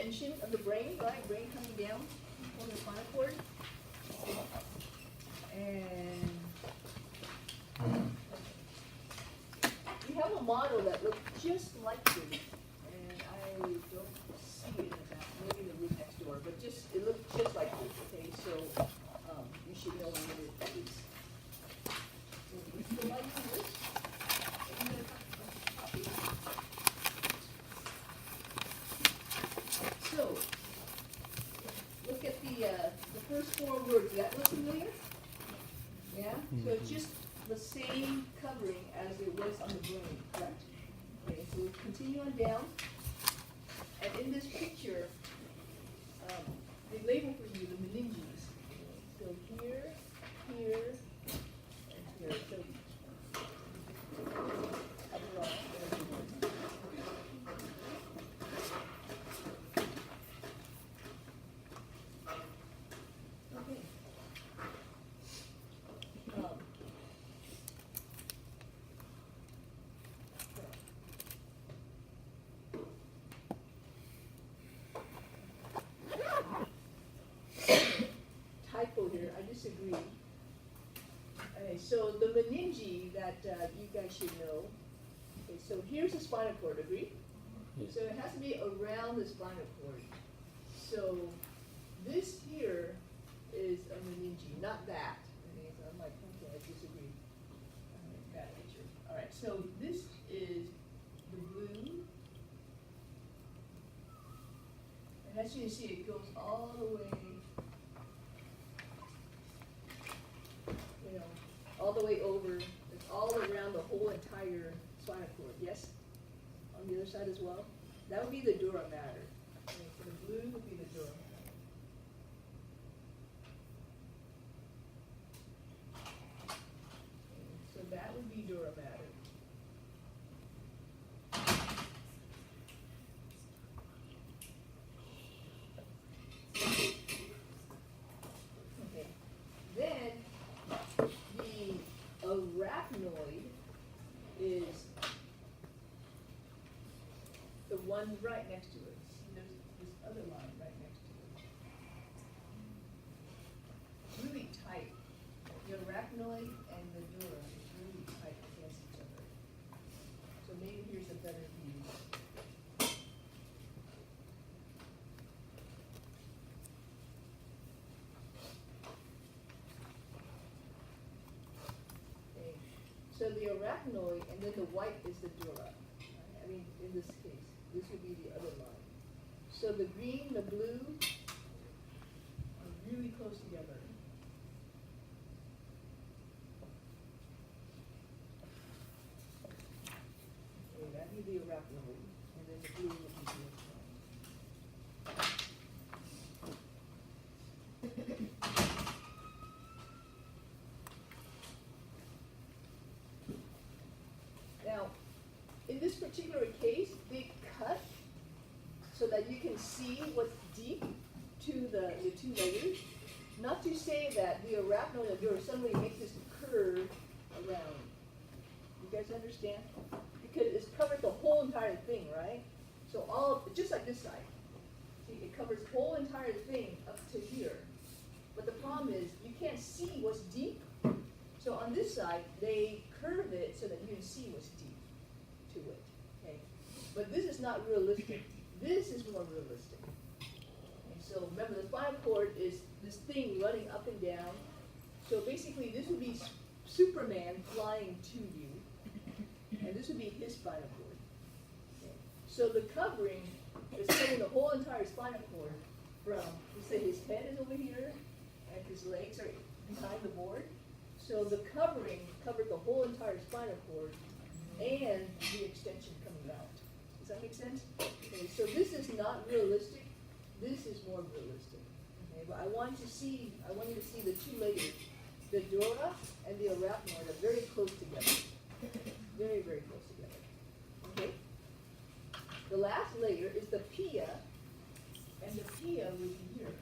extension of the brain, right? Brain coming down on the spinal cord. And we have a model that looks just like this, and I don't see it about maybe in the room next door, but just it looks just like this. Okay, so you should know what it is. So if you like this, so look at the first four words. Does that look familiar? Yeah? So it's just the same covering as it was on the brain, correct? Okay, so we'll continue on down. And in this picture, they label for you the meninges. So here, here, and here. So okay. Typo here, I disagree. Okay, so the meninge that you guys should know. Okay, so here's the spinal cord, agree? Yes. So it has to be around the spinal cord. So this here is a meninge, not that. Okay, so I'm like, okay, I disagree. Bad picture. All right, so this is the blue. And as you can see, it goes all the way, all the way over. It's all around the whole entire spinal cord. Yes? On the other side as well? That would be the dura mater. Okay, so the blue would be the dura mater. Okay, so that would be dura mater. Okay. Then the arachnoid is the one right next to it. See, there's this other line right next to it. Really tight. The arachnoid and the dura is really tight against each other. So maybe here's a better view. Okay. So the arachnoid and then the white is the dura. I mean, in this case, this would be the other line. So the green, the blue are really close together. Okay, that'd be the arachnoid, and then the blue would be the Now, in this particular case, they cut so that you can see what's deep to the two layers. Not to say that the arachnoid and dura suddenly make this curve around. You guys understand? Because it's covered the whole entire thing, right? So just like this side. See, it covers the whole entire thing up to here. But the problem is, you can't see what's deep. So on this side, they curve it so that you can see what's deep to it. Okay? But this is not realistic. This is more realistic. Okay, so remember, the spinal cord is this thing running up and down. So basically, this would be Superman flying to you, and this would be his spinal cord. Okay. So the covering is covering the whole entire spinal cord from, let's say his head is over here, and his legs are behind the board. So the covering covered the whole entire spinal cord and the extension coming out. Does that make sense? Okay, so this is not realistic. This is more realistic. Okay, but I want you to see the two layers. The dura and the arachnoid are very close together. Very, very close together. Okay? The last layer is the pia, and the pia would be here.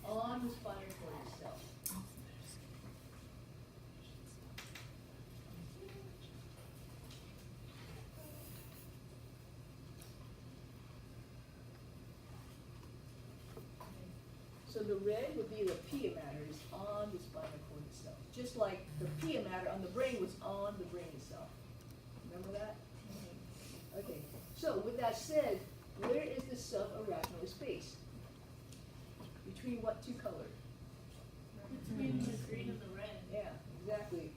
On the spinal cord itself. So the red would be the pia matter is on the spinal cord itself, just like the pia matter on the brain was on the brain itself. Remember that? Okay. So with that said, where is the subarachnoid space? Between what two colors? Between the green and the red. Yeah, exactly.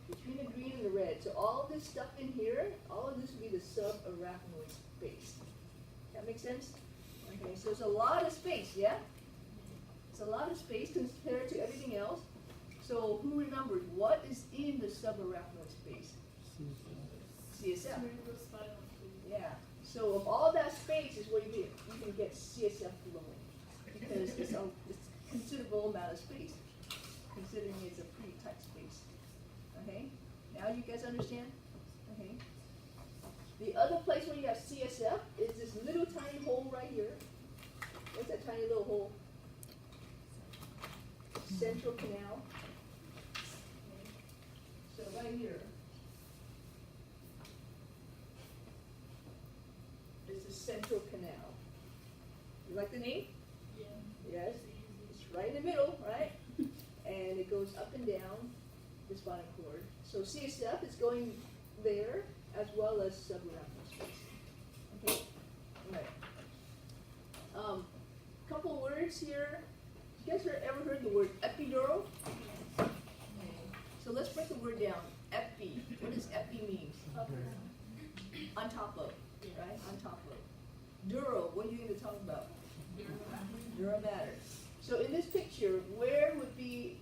Between the green and the red. So all this stuff in here, all of this would be the subarachnoid space. That makes sense? Okay, so it's a lot of space, yeah? It's a lot of space compared to everything else. So who remembers what is in the subarachnoid space? CSF. Cerebrospinal fluid. Yeah. So of all that space is where you can get CSF flowing because it's a considerable amount of space, considering it's a pretty tight space. Okay. Now you guys understand? Okay. The other place where you have CSF is this little tiny hole right here. What's that tiny little hole? Central canal. Okay. So right here. Is the central canal. You like the name? Yeah. Yes. It's easy. It's right in the middle, right? And it goes up and down the spinal cord. So CSF is going there as well as subarachnoid space. Okay. All right. Couple words here. You guys ever heard the word epidural? Okay. So let's break the word down. Epi. What does epi mean? On top of. Right? On top of. Dural, what are you going to talk about? Dural matter. So in this picture, where would be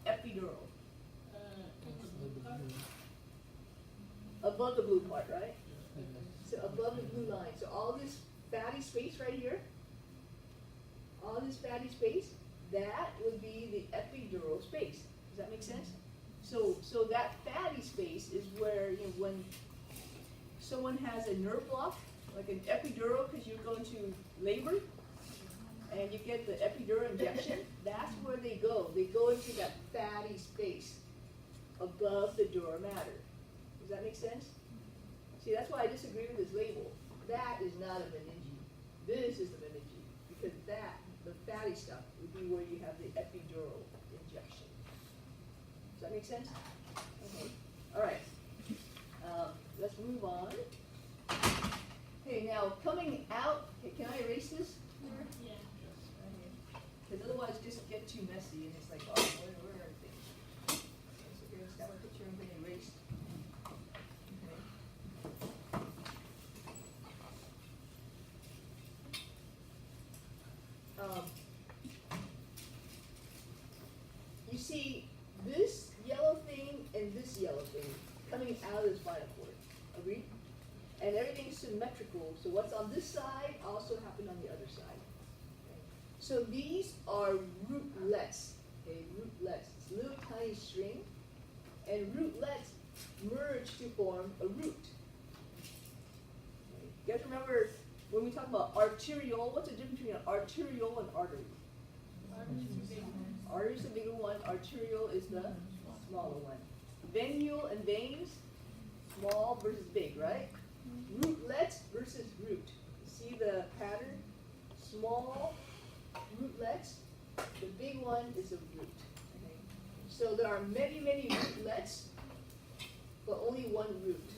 epidural? Above the blue part, right? So above the blue line. So all this fatty space right here, all this fatty space, that would be the epidural space. Does that make sense? So that fatty space is where, when someone has a nerve block, like an epidural because you're going to labor, and you get the epidural injection, that's where they go. They go into that fatty space above the dura mater. Does that make sense? See, that's why I disagree with this label. That is not a meninge. This is the meninge. Because the fatty stuff, would be where you have the epidural injection. Does that make sense? Okay. All right. Let's move on. Okay, now coming out, okay, can I erase this? Yeah. Because otherwise it just get too messy and it's like, oh, where are things? Okay, so here's got my picture, I'm going to erase. Okay. You see this yellow thing and this yellow thing coming out of the spinal cord. Agreed? And everything's symmetrical, so what's on this side also happened on the other side. Okay. So these are rootlets. Okay, rootlets. It's a little tiny string, and rootlets merge to form a root. Okay. You guys remember when we talk about arteriole? What's the difference between an arteriole and artery? Artery is the bigger one. Arteriole is the smaller one. Venule and veins, small versus big, right? Rootlets versus root. See the pattern? Small rootlets. The big one is a root. Okay. So there are many, many rootlets, but only one root.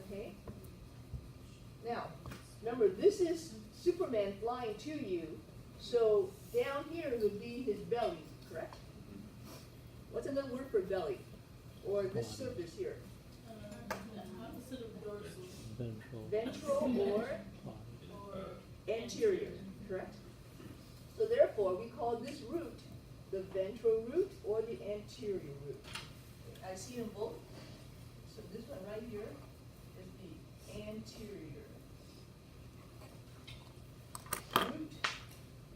Okay. Now, remember, this is Superman flying to you. So down here would be his belly, correct? What's another word for belly? Or this surface here? The opposite of dorsal. Ventral or anterior, correct? So therefore, we call this root the ventral root or the anterior root. I see them both. So this one right here is the anterior root.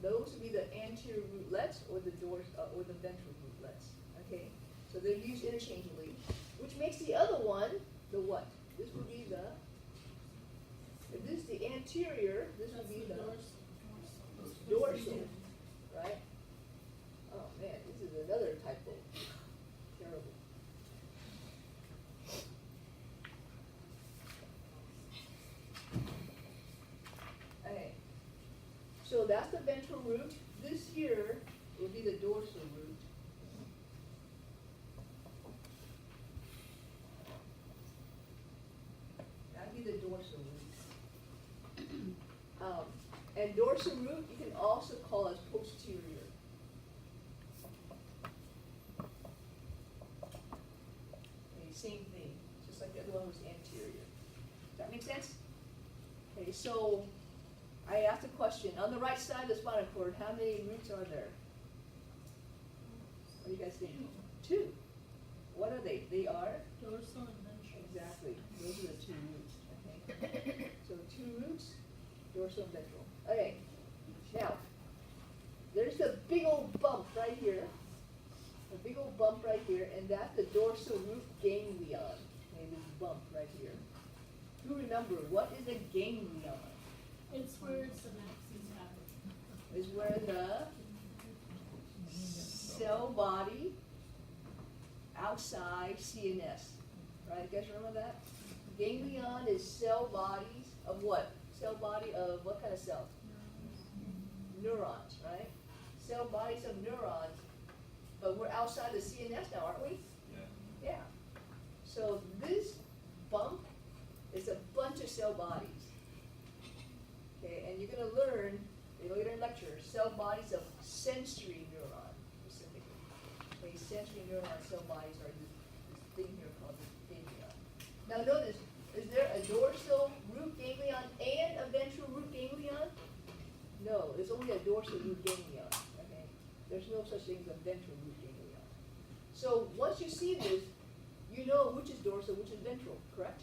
Those would be the anterior rootlets or the ventral rootlets. Okay, so they're used interchangeably, which makes the other one the what? This would be the. If this is the anterior, this would be the dorsal, right? Oh man, this is another typo. Terrible. Okay. So that's the ventral root. This this here will be the dorsal root. That'd be the dorsal root. And dorsal root you can also call as posterior. Okay, same thing, just like the other one was anterior. Does that make sense? Okay, so I asked a question. On the right side of the spinal cord, how many roots are there? What do you guys think? 2. What are they? They are? Dorsal and ventral. Exactly. Those are the 2 roots. Okay. So 2 roots, dorsal and ventral. Okay. Now, there's a big old bump right here. A big old bump right here, and that's the dorsal root ganglion. Okay, this bump right here. You remember, what is a ganglion? It's where synapses happen. Is where the cell body outside CNS. Right? You guys remember that? Ganglion is cell bodies of what? Cell body of what kind of cells? Neurons, right? Cell bodies of neurons. But we're outside the CNS now, aren't we? Yeah. So this bump is a bunch of cell bodies. Okay, and you're going to learn later in lecture cell bodies of sensory neuron specifically. Okay, sensory neuron cell bodies are this thing here called the ganglion. Now notice, is there a dorsal root ganglion and a ventral root ganglion? No, there's only a dorsal root ganglion. Okay, there's no such thing as a ventral root ganglion. So once you see this, you know which is dorsal, which is ventral, correct?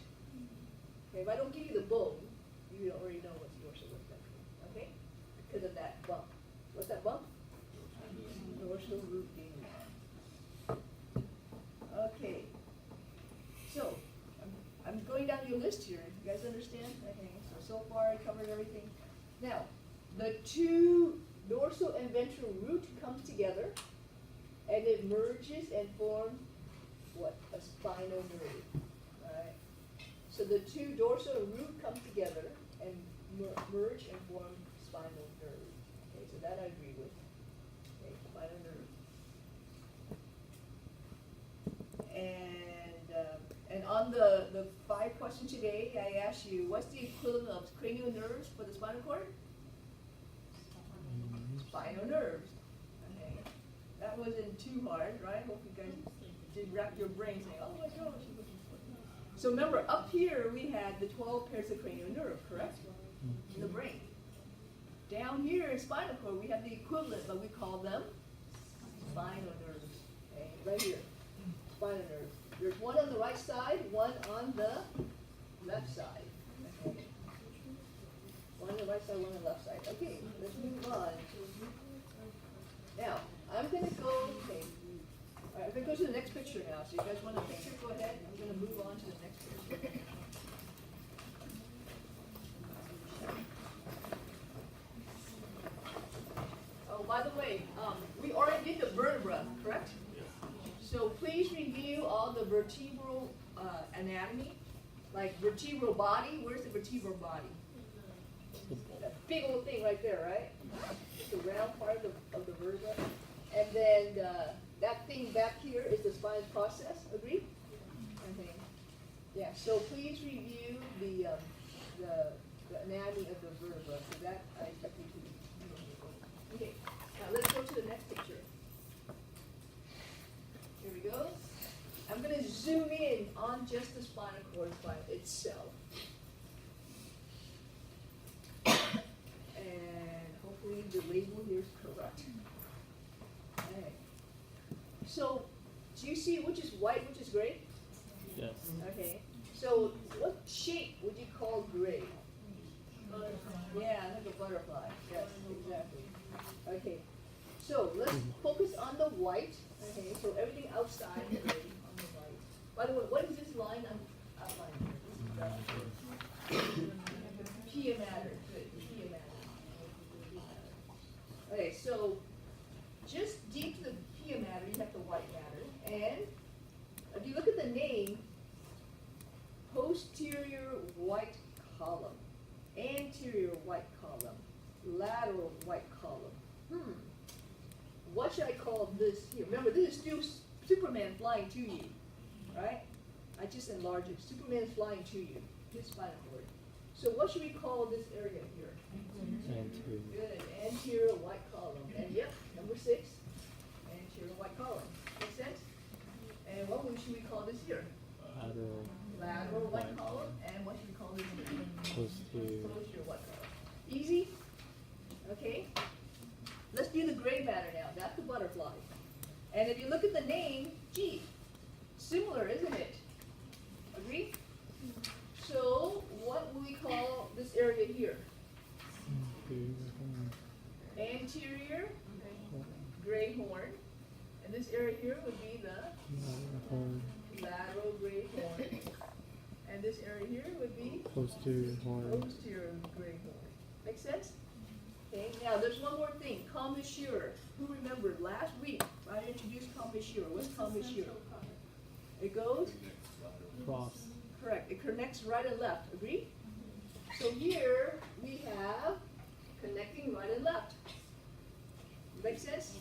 Okay, if I don't give you the bone, you already know what's dorsal, what's ventral. Okay, because of that bump. What's that bump? Dorsal root ganglion. Okay, so I'm going down your list here. You guys understand? Okay, so far I covered everything. Now, the 2 dorsal and ventral root comes together, and it merges and forms what? A spinal nerve. Right? So the 2 dorsal and root come together and merge and form spinal nerve. Okay, so that I agree with. Okay, spinal nerve. And on the 5 question today, I asked you, what's the equivalent of cranial nerves for the spinal cord? Spinal nerves. Okay. That wasn't too hard, right? Hope you guys did wrap your brain saying, oh my gosh. So remember, up here we had the 12 pairs of cranial nerve, correct? In the brain. Down here in spinal cord, we have the equivalent, but we call them spinal nerves. Okay, right here, spinal nerves. There's one on the right side, one on the left side. Okay. One on the right side, one on the left side. Okay, let's move on. Now, I'm going to go, okay, all right, I'm going to go to the next picture now. So you guys want a picture? Go ahead. I'm going to move on to the next picture. Oh, by the way, we already did the vertebra, correct? So please review all the vertebral anatomy, like vertebral body. Where's the vertebral body? That big old thing right there, right? The round part of the vertebra. And then that thing back here is the spinal process. Agreed? Okay. Yeah. So please review the anatomy of the vertebra. So that I expect you to. Okay. Now let's go to the next picture. Here we go. I'm going to zoom in on just the spinal cord by itself. And hopefully the label here is correct. Okay. So, do you see which is white, which is gray? Yes. Okay. So, what shape would you call gray? Yeah, like a butterfly. Yes, exactly. Okay. So, let's focus on the white. Okay, so everything outside is gray on the white. By the way, what is this line I'm outlining here? This is the pia mater. Good, pia mater. Okay, so just deep to the pia mater, you have the white matter. And if you look at the name, posterior white column, anterior white column, lateral white column. what should I call this here? Remember, this is still Superman flying to you, right? I just enlarged it. Superman is flying to you, his spinal cord. So what should we call this area here? Anterior. Good, anterior white column. And yep, number 6, anterior white column. Make sense? And what should we call this here? Lateral. Lateral white column. And what should we call this here? Posterior. Posterior white column. Easy? Okay. Let's do the gray matter now. That's the butterfly. And if you look at the name, gee, similar, isn't it? Agree? So what will we call this area here? Anterior gray horn. And this area here would be the lateral gray horn. And this area here would be Posterior horn. posterior gray horn. Make sense? Okay, now there's one more thing, commissure. Who remembered last week I introduced commissure? What's commissure? Central part. It goes, Cross. correct, it connects right and left, agree? So here we have connecting right and left. Make sense?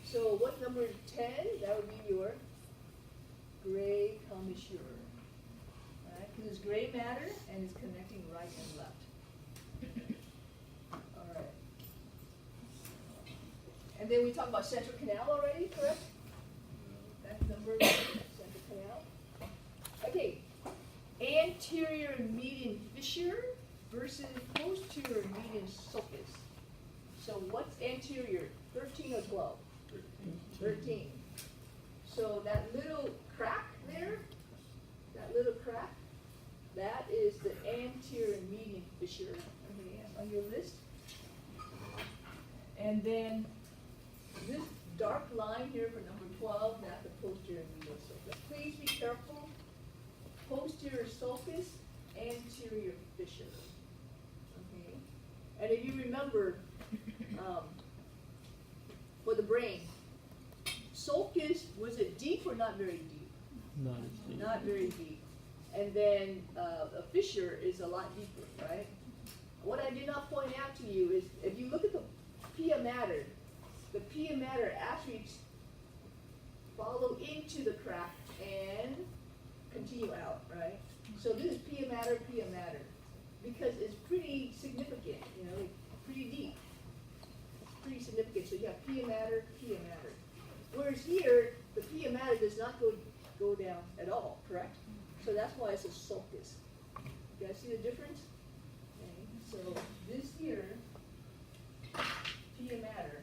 So what's number 10? That would be your gray commissure. Alright, because it's gray matter and it's connecting right and left. Alright. And then we talked about central canal already, correct? That's number 1, central canal. Okay, anterior median fissure versus posterior median sulcus. So what's anterior, 13 or 12? 13. So that little crack there, that is the anterior median fissure, okay, on your list. And then this dark line here for number 12, that's the posterior median sulcus. Please be careful. Posterior sulcus, anterior fissure. Okay? And if you remember, for the brain, sulcus, was it deep or not very deep? Not as deep. Not very deep. And then a fissure is a lot deeper, right? What I did not point out to you is, if you look at the pia mater, the pia mater actually follow into the crack and continue out, right? So this is pia mater, because it's pretty significant, you know, pretty deep. Pretty significant, so you have pia mater. Whereas here, the pia mater does not go down at all, correct? So that's why it's a sulcus. You guys see the difference? Okay, so this here, pia mater,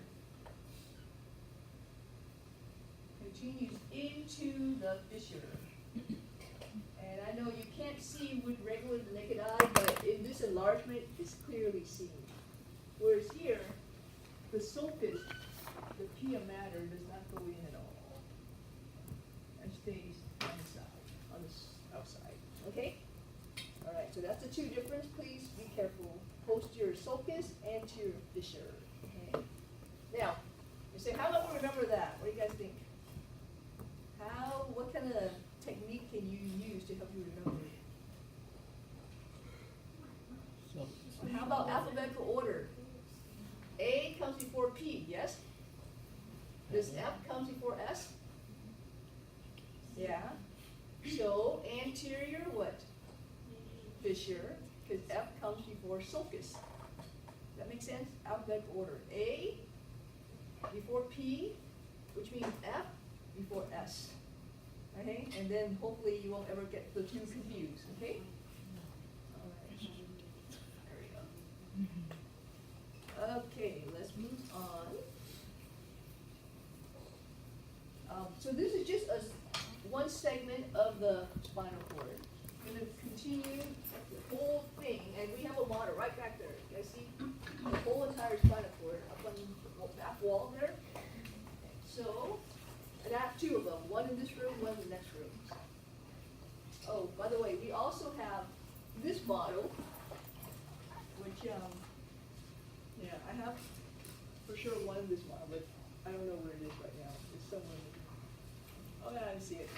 continues into the fissure. And I know you can't see with regular naked eye, but in this enlargement, it's clearly seen. Whereas here, the sulcus, the pia mater, does not go in at all. And stays on the side, on the outside. Okay? All right, so that's the two difference. Please be careful. Posterior sulcus, anterior fissure. Okay? Now, you say, how do we remember that? What do you guys think? What kind of technique can you use to help you remember it? So, How about alphabetical order? A comes before P, yes? Does F comes before S? Yeah. So anterior what? Fissure, because F comes before sulcus. Does that make sense? Alphabetical order. A before P, which means F before S. Okay? And then hopefully you won't ever get the two confused, okay? All right. There we go. Okay, let's move on. So this is just one segment of the spinal cord. I'm going to continue the whole thing, and we have a model right back there. You guys see the whole entire spinal cord up on the back wall there? So, and I have two of them, one in this room, one in the next room. Oh, by the way, we also have this model, which, yeah, I have for sure one in this model, but I don't know where it is right now. It's somewhere. Oh, yeah, I see it.